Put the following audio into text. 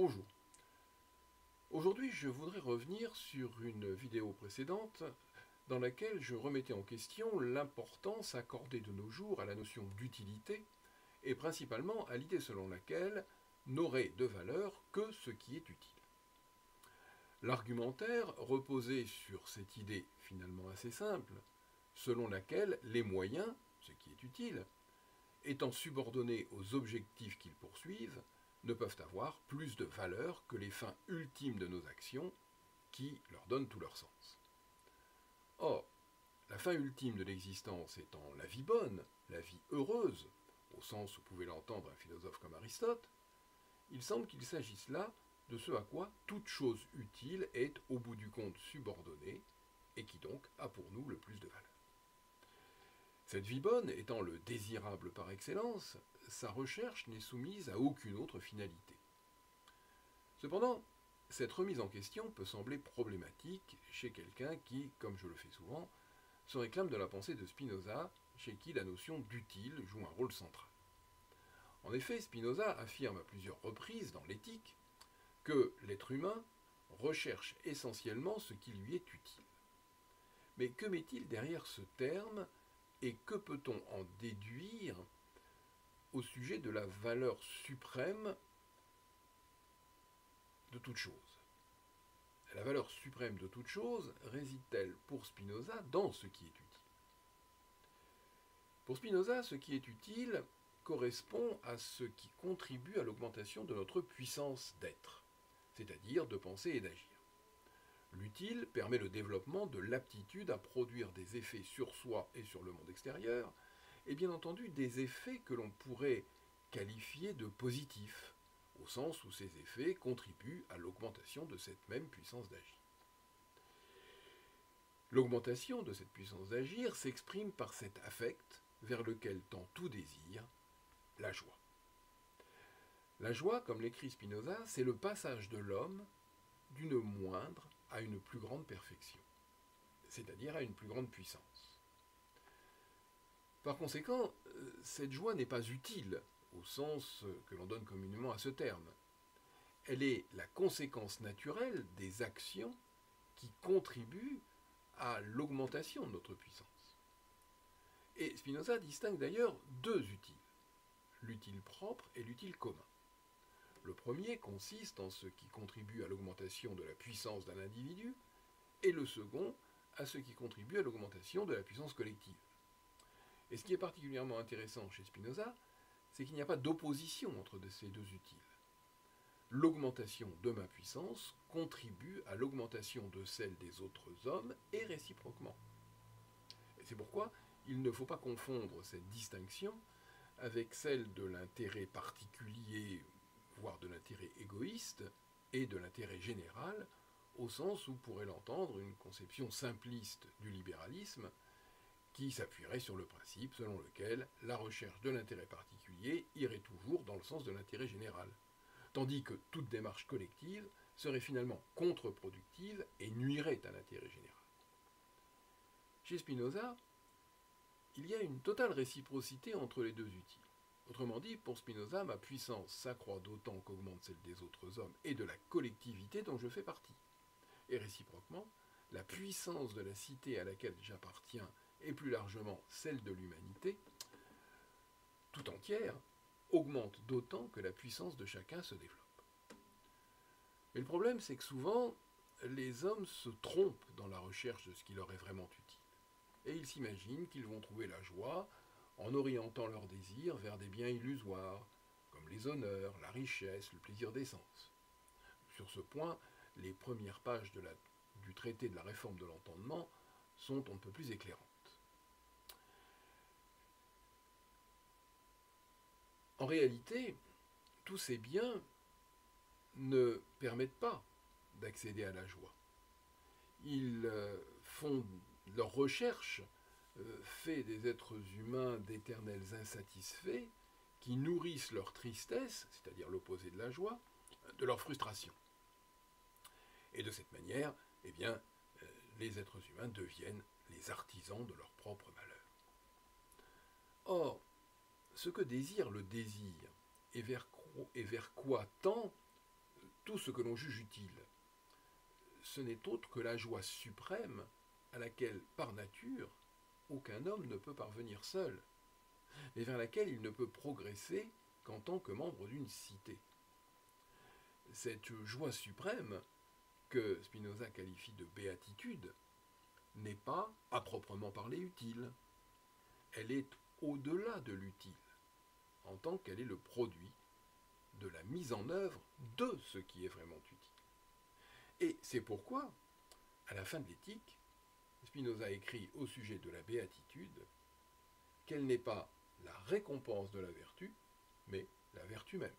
Bonjour. Aujourd'hui, je voudrais revenir sur une vidéo précédente dans laquelle je remettais en question l'importance accordée de nos jours à la notion d'utilité et principalement à l'idée selon laquelle n'aurait de valeur que ce qui est utile. L'argumentaire reposait sur cette idée finalement assez simple, selon laquelle les moyens, ce qui est utile, étant subordonnés aux objectifs qu'ils poursuivent, ne peuvent avoir plus de valeur que les fins ultimes de nos actions qui leur donnent tout leur sens. Or, la fin ultime de l'existence étant la vie bonne, la vie heureuse, au sens où pouvait l'entendre un philosophe comme Aristote, il semble qu'il s'agisse là de ce à quoi toute chose utile est au bout du compte subordonnée et qui donc a pour nous le plus de valeur. Cette vie bonne étant le désirable par excellence, sa recherche n'est soumise à aucune autre finalité. Cependant, cette remise en question peut sembler problématique chez quelqu'un qui, comme je le fais souvent, se réclame de la pensée de Spinoza, chez qui la notion d'utile joue un rôle central. En effet, Spinoza affirme à plusieurs reprises dans l'Éthique que l'être humain recherche essentiellement ce qui lui est utile. Mais que met-il derrière ce terme et que peut-on en déduire au sujet de la valeur suprême de toute chose? La valeur suprême de toute chose réside-t-elle pour Spinoza dans ce qui est utile? Pour Spinoza, ce qui est utile correspond à ce qui contribue à l'augmentation de notre puissance d'être, c'est-à-dire de penser et d'agir. L'utile permet le développement de l'aptitude à produire des effets sur soi et sur le monde extérieur, et bien entendu des effets que l'on pourrait qualifier de positifs, au sens où ces effets contribuent à l'augmentation de cette même puissance d'agir. L'augmentation de cette puissance d'agir s'exprime par cet affect vers lequel tend tout désir, la joie. La joie, comme l'écrit Spinoza, c'est le passage de l'homme d'une moindre à une plus grande perfection, c'est-à-dire à une plus grande puissance. Par conséquent, cette joie n'est pas utile, au sens que l'on donne communément à ce terme. Elle est la conséquence naturelle des actions qui contribuent à l'augmentation de notre puissance. Et Spinoza distingue d'ailleurs deux utiles, l'utile propre et l'utile commun. Le premier consiste en ce qui contribue à l'augmentation de la puissance d'un individu, et le second à ce qui contribue à l'augmentation de la puissance collective. Et ce qui est particulièrement intéressant chez Spinoza, c'est qu'il n'y a pas d'opposition entre ces deux utiles. L'augmentation de ma puissance contribue à l'augmentation de celle des autres hommes et réciproquement. Et c'est pourquoi il ne faut pas confondre cette distinction avec celle de l'intérêt particulier, voire de l'intérêt égoïste, et de l'intérêt général, au sens où pourrait l'entendre une conception simpliste du libéralisme, qui s'appuierait sur le principe selon lequel la recherche de l'intérêt particulier irait toujours dans le sens de l'intérêt général, tandis que toute démarche collective serait finalement contre-productive et nuirait à l'intérêt général. Chez Spinoza, il y a une totale réciprocité entre les deux utiles. Autrement dit, pour Spinoza, ma puissance s'accroît d'autant qu'augmente celle des autres hommes et de la collectivité dont je fais partie. Et réciproquement, la puissance de la cité à laquelle j'appartiens et plus largement celle de l'humanité, tout entière, augmente d'autant que la puissance de chacun se développe. Mais le problème, c'est que souvent, les hommes se trompent dans la recherche de ce qui leur est vraiment utile. Et ils s'imaginent qu'ils vont trouver la joie en orientant leurs désirs vers des biens illusoires, comme les honneurs, la richesse, le plaisir des sens. Sur ce point, les premières pages du traité de la réforme de l'entendement sont on ne peut plus éclairantes. En réalité, tous ces biens ne permettent pas d'accéder à la joie. Ils font leur recherche fait des êtres humains d'éternels insatisfaits qui nourrissent leur tristesse, c'est-à-dire l'opposé de la joie, de leur frustration. Et de cette manière, eh bien, les êtres humains deviennent les artisans de leur propre malheur. Or, ce que désire le désir, et vers quoi tend tout ce que l'on juge utile, ce n'est autre que la joie suprême à laquelle, par nature, aucun homme ne peut parvenir seul, et vers laquelle il ne peut progresser qu'en tant que membre d'une cité. Cette joie suprême, que Spinoza qualifie de béatitude, n'est pas, à proprement parler, utile. Elle est au-delà de l'utile, en tant qu'elle est le produit de la mise en œuvre de ce qui est vraiment utile. Et c'est pourquoi, à la fin de l'éthique, Spinoza écrit au sujet de la béatitude qu'elle n'est pas la récompense de la vertu, mais la vertu même.